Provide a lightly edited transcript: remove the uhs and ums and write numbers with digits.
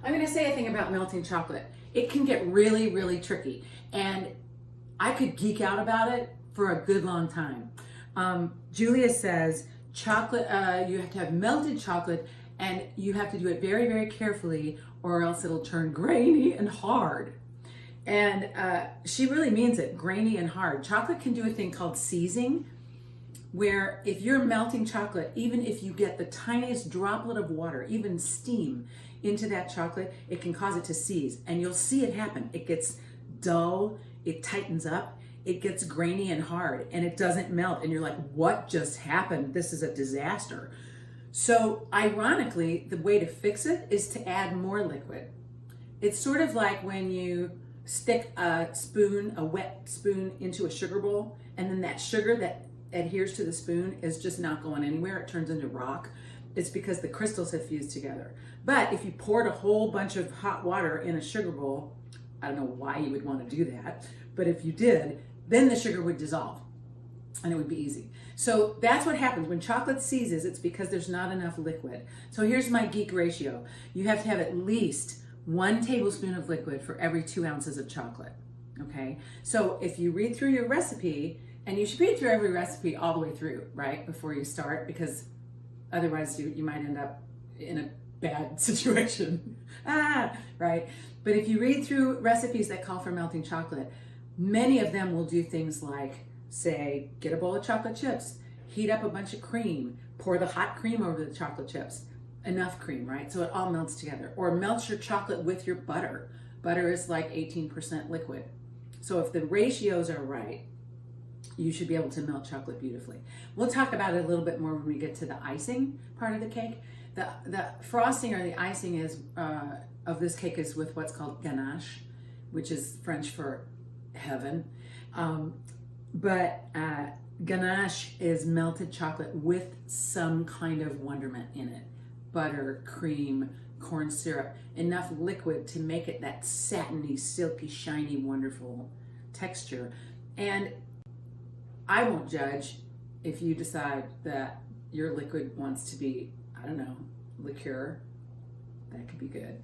I'm going to say a thing about melting chocolate. It can get really, really tricky, and I could geek out about it for a good long time. Julia says chocolate, you have to have melted chocolate, and you have to do it very, very carefully, or else it'll turn grainy and hard. And she really means it, grainy and hard. Chocolate can do a thing called seizing, where if you're melting chocolate, even if you get the tiniest droplet of water, even steam, into that chocolate, it can cause it to seize. And you'll see it happen. It gets dull, it tightens up, it gets grainy and hard, and it doesn't melt. And you're like, what just happened? This is a disaster. So ironically, the way to fix it is to add more liquid. It's sort of like when you stick a spoon, a wet spoon, into a sugar bowl, and then that sugar that adheres to the spoon is just not going anywhere. It turns into rock. It's because the crystals have fused together. But if you poured a whole bunch of hot water in a sugar bowl, I don't know why you would want to do that, but if you did, then the sugar would dissolve and it would be easy. So that's what happens when chocolate seizes. It's because there's not enough liquid. So here's my geek ratio. You have to have at least 1 tablespoon of liquid for every 2 ounces of chocolate. Okay, so if you read through your recipe, and you should read through every recipe all the way through, right, before you start, because otherwise you might end up in a bad situation. Right? But if you read through recipes that call for melting chocolate, many of them will do things like, say, get a bowl of chocolate chips, heat up a bunch of cream, pour the hot cream over the chocolate chips, enough cream, right? So it all melts together. Or melt your chocolate with your butter. Butter is like 18% liquid. So if the ratios are right, you should be able to melt chocolate beautifully. We'll talk about it a little bit more when we get to the icing part of the cake. The frosting or the icing is of this cake is with what's called ganache, which is French for heaven. But ganache is melted chocolate with some kind of wonderment in it. Butter, cream, corn syrup, enough liquid to make it that satiny, silky, shiny, wonderful texture. And I won't judge if you decide that your liquid wants to be, I don't know, liqueur. That could be good.